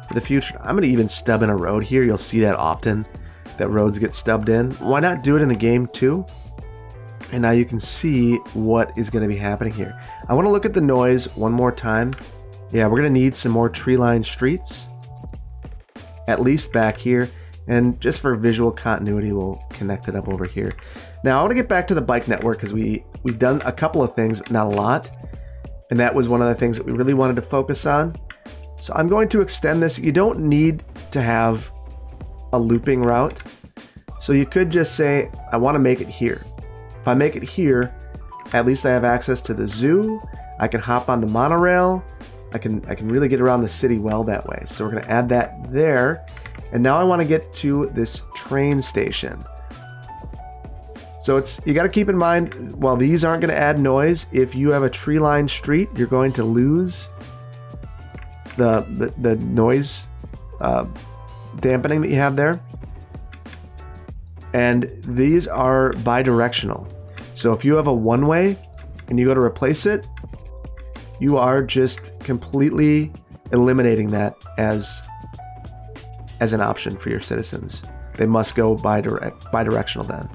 for the future. I'm going to even stub in a road here. You'll see that often, that roads get stubbed in. Why not do it in the game too? And now you can see what is going to be happening here. I want to look at the noise one more time. Yeah, we're going to need some more tree-lined streets, at least back here. And just for visual continuity, we'll connect it up over here. Now, I want to get back to the bike network because we've done a couple of things, not a lot. And that was one of the things that we really wanted to focus on. So I'm going to extend this. You don't need to have a looping route. So you could just say, I want to make it here. If I make it here, at least I have access to the zoo. I can hop on the monorail. I can really get around the city well that way. So we're going to add that there. And now I want to get to this train station. So you got to keep in mind, while these aren't going to add noise, if you have a tree-lined street, you're going to lose the noise dampening that you have there. And these are bi-directional. So if you have a one-way and you go to replace it, you are just completely eliminating that as as an option for your citizens. They must go bi-directional then.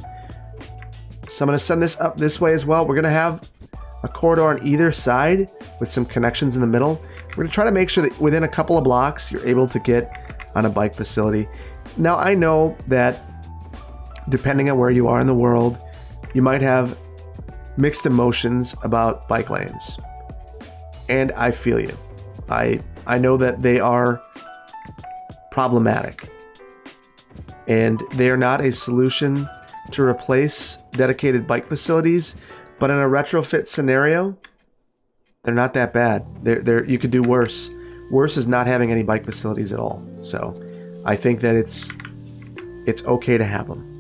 So I'm going to send this up this way as well. We're going to have a corridor on either side with some connections in the middle. We're going to try to make sure that within a couple of blocks, you're able to get on a bike facility. Now, I know that depending on where you are in the world, you might have mixed emotions about bike lanes. And I feel you. I know that they are problematic. And they are not a solution to replace dedicated bike facilities, but in a retrofit scenario, they're not that bad. You could do worse. Worse is not having any bike facilities at all. So I think that it's okay to have them.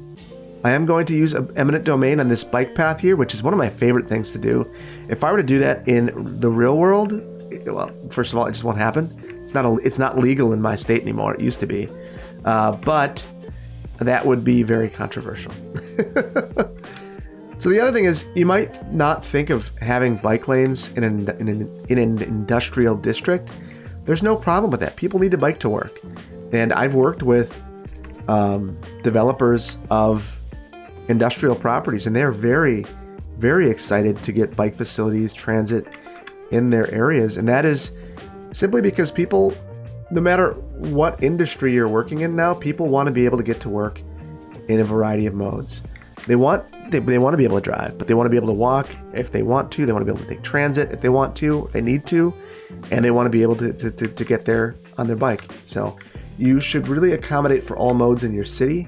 I am going to use an eminent domain on this bike path here, which is one of my favorite things to do. If I were to do that in the real world, well, first of all, it just won't happen. It's not legal in my state anymore. It used to be, but that would be very controversial. So the other thing is, you might not think of having bike lanes in an industrial district. There's no problem with that. People need to bike to work. And I've worked with developers of industrial properties, and they're very, very excited to get bike facilities, transit in their areas. And that is simply because people, no matter what industry you're working in now, people want to be able to get to work in a variety of modes. They want to be able to drive, but they want to be able to walk if they want to. They want to be able to take transit if they want to, if they need to, and they want to be able to get there on their bike. So you should really accommodate for all modes in your city.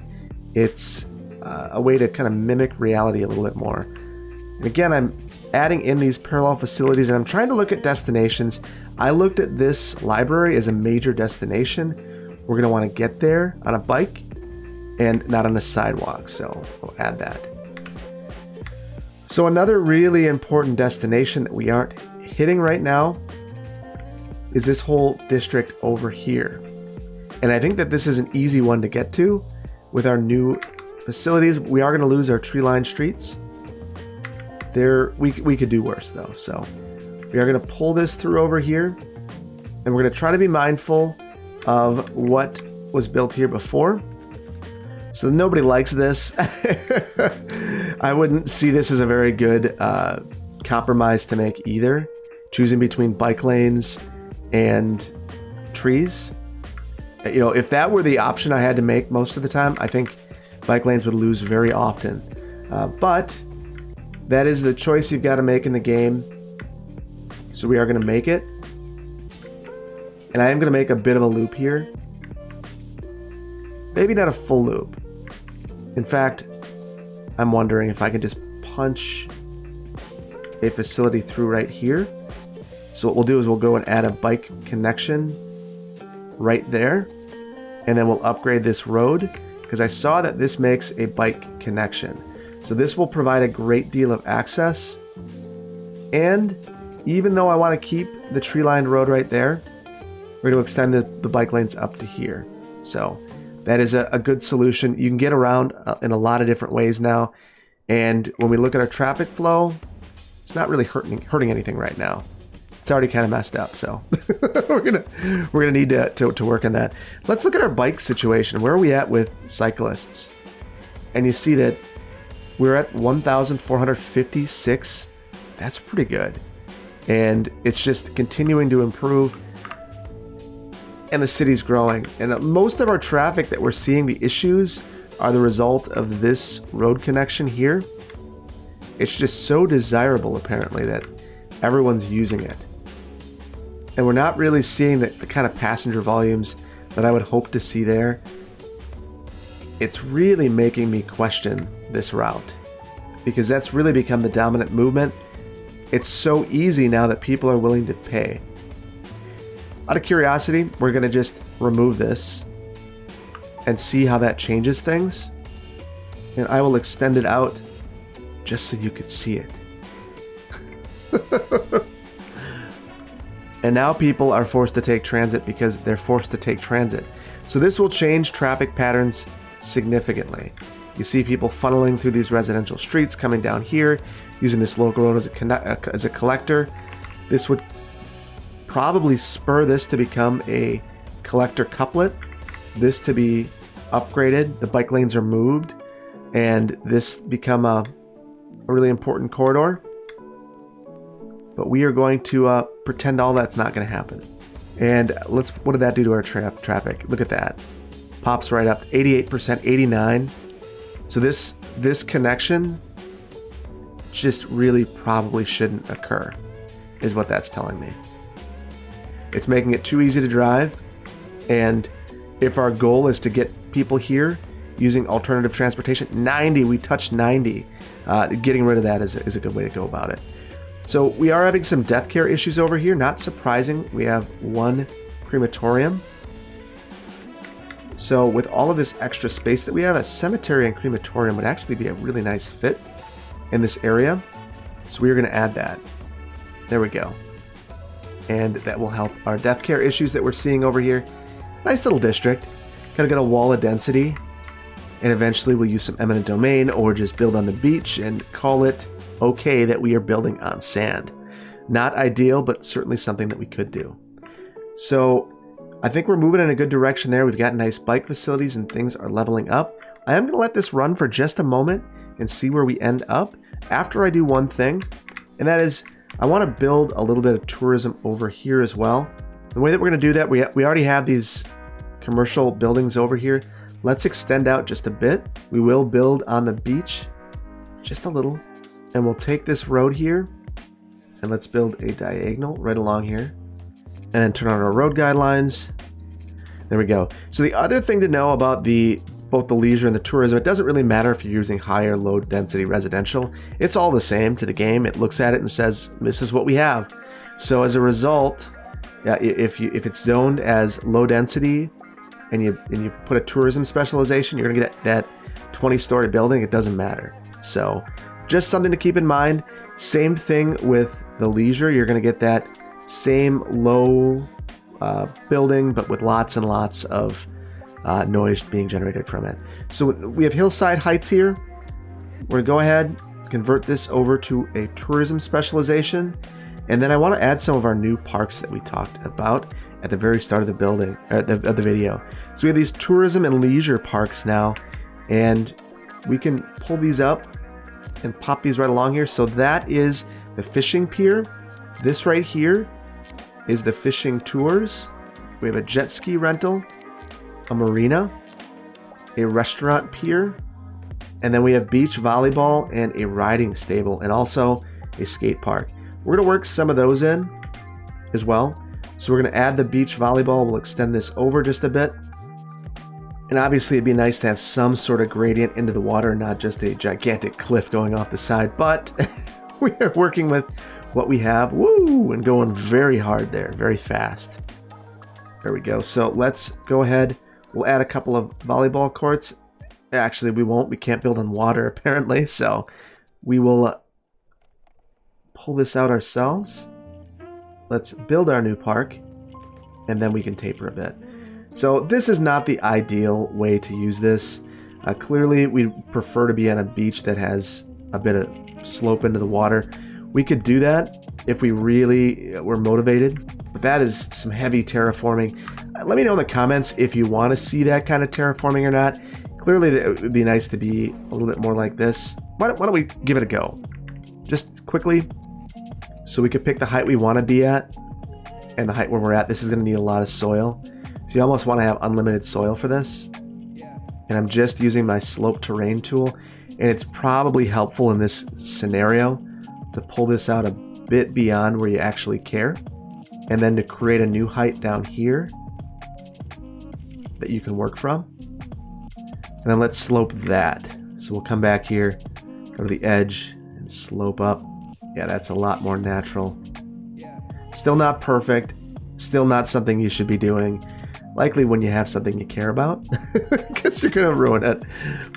It's a way to kind of mimic reality a little bit more. And again, I'm adding in these parallel facilities, and I'm trying to look at destinations. I looked at this library as a major destination. We're going to want to get there on a bike and not on a sidewalk, so we'll add that. So another really important destination that we aren't hitting right now is this whole district over here. And I think that this is an easy one to get to with our new facilities. We are going to lose our tree-lined streets. We could do worse though. So we are going to pull this through over here, and we're going to try to be mindful of what was built here before. So nobody likes this. I wouldn't see this as a very good compromise to make either. Choosing between bike lanes and trees. You know, if that were the option I had to make most of the time, I think bike lanes would lose very often. But that is the choice you've got to make in the game. So we are going to make it. And I am going to make a bit of a loop here. Maybe not a full loop. In fact, I'm wondering if I can just punch a facility through right here. So what we'll do is we'll go and add a bike connection right there. And then we'll upgrade this road, because I saw that this makes a bike connection. So this will provide a great deal of access. And even though I want to keep the tree-lined road right there, we're going to extend the bike lanes up to here. So that is a good solution. You can get around in a lot of different ways now. And when we look at our traffic flow, it's not really hurting anything right now. It's already kind of messed up, so we're gonna need to work on that. Let's look at our bike situation. Where are we at with cyclists? And you see that we're at 1,456. That's pretty good. And it's just continuing to improve. And the city's growing. And most of our traffic that we're seeing, the issues, are the result of this road connection here. It's just so desirable, apparently, that everyone's using it. And we're not really seeing the kind of passenger volumes that I would hope to see there. It's really making me question this route, because that's really become the dominant movement. It's so easy now that people are willing to pay. Out of curiosity, we're going to just remove this and see how that changes things. And I will extend it out just so you could see it. And now people are forced to take transit because they're forced to take transit. So this will change traffic patterns significantly. You see people funneling through these residential streets, coming down here, using this local road as a collector. This would probably spur this to become a collector couplet, this to be upgraded. The bike lanes are moved, and this become a really important corridor. But we are going to pretend all that's not going to happen. And what did that do to our traffic? Look at that. Pops right up 88%, 89. So this connection just really probably shouldn't occur, is what that's telling me. It's making it too easy to drive. And if our goal is to get people here using alternative transportation, 90, we touched 90. Getting rid of that is a good way to go about it. So we are having some death care issues over here. Not surprising. We have one crematorium. So with all of this extra space that we have, a cemetery and crematorium would actually be a really nice fit in this area. So we are going to add that. There we go. And that will help our death care issues that we're seeing over here. Nice little district. Kind of got a wall of density. And eventually we'll use some eminent domain or just build on the beach and call it okay that we are building on sand. Not ideal, but certainly something that we could do. So I think we're moving in a good direction there. We've got nice bike facilities and things are leveling up. I am going to let this run for just a moment and see where we end up after I do one thing. And that is, I want to build a little bit of tourism over here as well. The way that we're going to do that, we already have these commercial buildings over here. Let's extend out just a bit. We will build on the beach just a little. And we'll take this road here and let's build a diagonal right along here. And then turn on our road guidelines. There we go. So the other thing to know about both the leisure and the tourism, it doesn't really matter if you're using higher low density residential. It's all the same to the game. It looks at it and says, this is what we have. So as a result, if it's zoned as low density and you put a tourism specialization, you're gonna get that 20-story building. It doesn't matter. So just something to keep in mind. Same thing with the leisure. You're going to get that same low building, but with lots and lots of noise being generated from it. So we have hillside heights here. We're going to go ahead, convert this over to a tourism specialization. And then I want to add some of our new parks that we talked about at the very start of the video. So we have these tourism and leisure parks now, and we can pull these up and pop these right along here. So that is the fishing pier. This right here is the fishing tours. We have a jet ski rental, a marina, a restaurant pier, and then we have beach volleyball and a riding stable, and also a skate park. We're going to work some of those in as well. So we're going to add the beach volleyball. We'll extend this over just a bit. And obviously it'd be nice to have some sort of gradient into the water, not just a gigantic cliff going off the side, but we are working with what we have. Woo! And going very hard there, very fast. There we go. So let's go ahead. We'll add a couple of volleyball courts. Actually, we won't. We can't build on water apparently. So we will pull this out ourselves. Let's build our new park and then we can taper a bit. So this is not the ideal way to use this. Clearly, we prefer to be on a beach that has a bit of slope into the water. We could do that if we really were motivated, but that is some heavy terraforming. Let me know in the comments if you want to see that kind of terraforming or not. Clearly, it would be nice to be a little bit more like this. Why don't we give it a go? Just quickly, so we could pick the height we want to be at and the height where we're at. This is going to need a lot of soil. So you almost want to have unlimited soil for this. And I'm just using my slope terrain tool. And it's probably helpful in this scenario to pull this out a bit beyond where you actually care. And then to create a new height down here that you can work from. And then let's slope that. So we'll come back here, go to the edge and slope up. Yeah, that's a lot more natural. Still not perfect. Still not something you should be doing. Likely when you have something you care about, because you're gonna ruin it.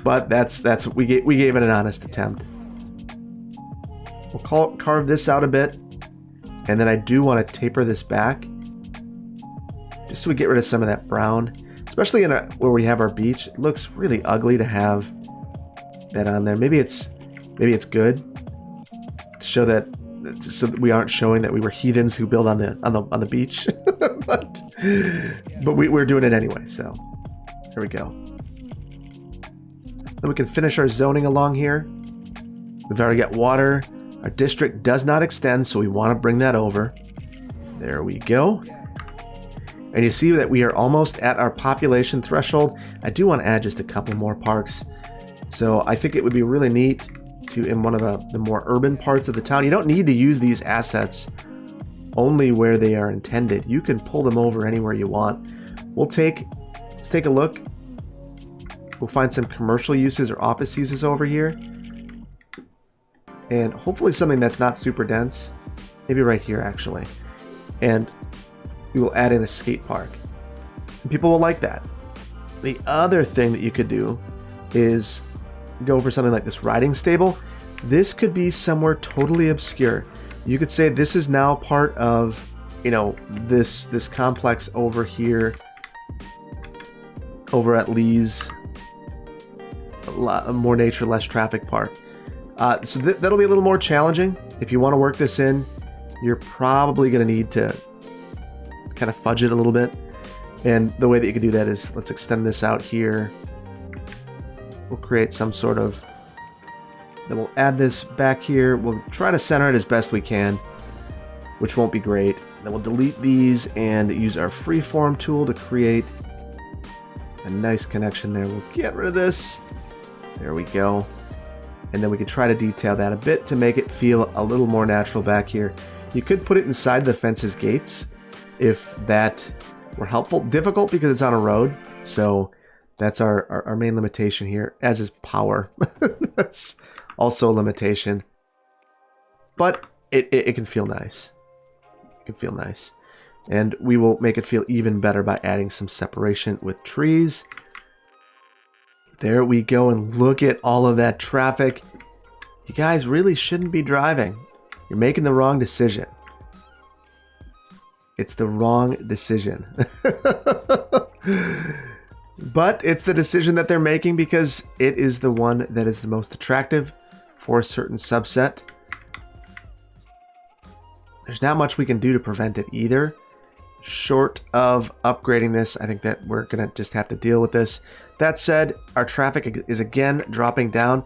But that's we gave it an honest attempt. We'll carve this out a bit, and then I do want to taper this back, just so we get rid of some of that brown, especially where we have our beach. It looks really ugly to have that on there. Maybe it's good to show that, so that we aren't showing that we were heathens who build on the beach. but we're doing it anyway. So There we go. Then we can finish our zoning along here. We've already got water. Our district does not extend, so we want to bring that over. There we go. And you see that we are almost at our population threshold. I do want to add just a couple more parks. So I think it would be really neat to, in one of the more urban parts of the town, you don't need to use these assets only where they are intended. You can pull them over anywhere you want. Let's take a look. We'll find some commercial uses or office uses over here. And hopefully something that's not super dense. Maybe right here, actually. And we will add in a skate park. And people will like that. The other thing that you could do is go for something like this riding stable. This could be somewhere totally obscure. You could say this is now part of, you know, this complex over here, over at Lee's More Nature, Less Traffic Park. So that'll be a little more challenging. If you want to work this in, you're probably going to need to kind of fudge it a little bit. And the way that you can do that is, let's extend this out here. We'll create some sort of, then we'll add this back here. We'll try to center it as best we can, which won't be great. Then we'll delete these and use our freeform tool to create a nice connection there. We'll get rid of this. There we go. And then we can try to detail that a bit to make it feel a little more natural back here. You could put it inside the fence's gates if that were helpful. Difficult because it's on a road, so that's our main limitation here, as is power. That's also a limitation. But it can feel nice. It can feel nice. And we will make it feel even better by adding some separation with trees. There we go, and look at all of that traffic. You guys really shouldn't be driving. You're making the wrong decision. It's the wrong decision. But it's the decision that they're making because it is the one that is the most attractive for a certain subset. There's not much we can do to prevent it either. Short of upgrading this, I think that we're going to just have to deal with this. That said, our traffic is again dropping down.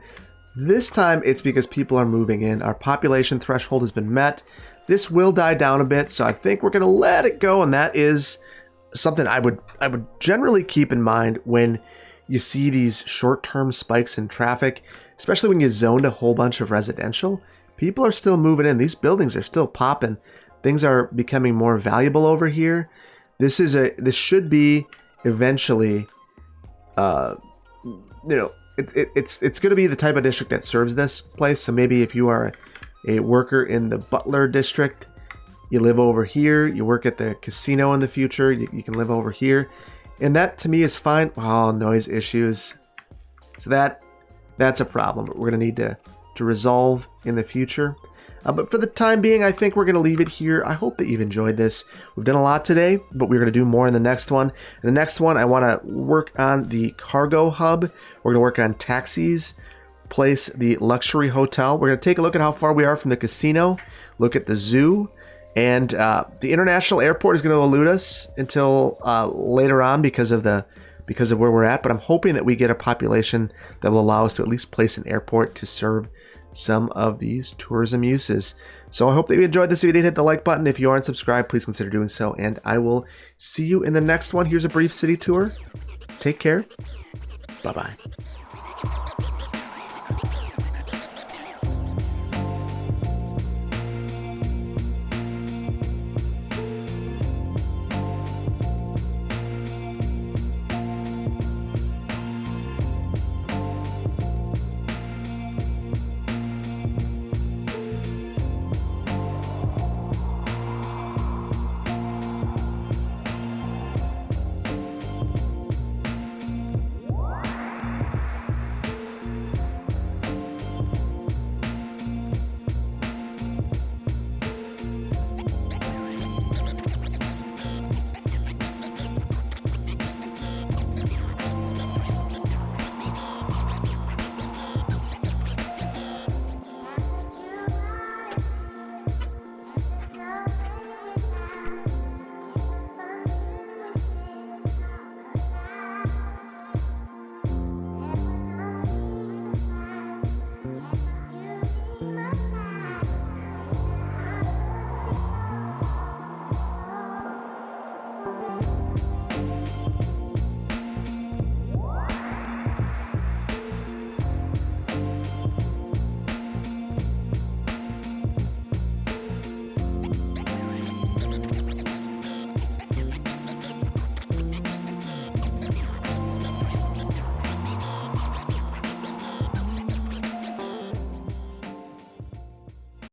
This time it's because people are moving in. Our population threshold has been met. This will die down a bit, so I think we're going to let it go, and that is something I would generally keep in mind when you see these short-term spikes in traffic, especially when you zoned a whole bunch of residential. People are still moving in. These buildings are still popping. Things are becoming more valuable over here. This should be eventually, it's going to be the type of district that serves this place. So maybe if you are a worker in the Butler district, you live over here, you work at the casino in the future, you can live over here. And that to me is fine. Oh, noise issues. So that's a problem we're going to need to resolve in the future. But for the time being, I think we're going to leave it here. I hope that you've enjoyed this. We've done a lot today, but we're going to do more in the next one. In the next one, I want to work on the cargo hub. We're going to work on taxis, place the luxury hotel. We're going to take a look at how far we are from the casino, look at the zoo, and the international airport is going to elude us until later on because of where we're at. But I'm hoping that we get a population that will allow us to at least place an airport to serve some of these tourism uses. So I hope that you enjoyed this. If you did, hit the like button. If you aren't subscribed, please consider doing so. And I will see you in the next one. Here's a brief city tour. Take care. Bye-bye.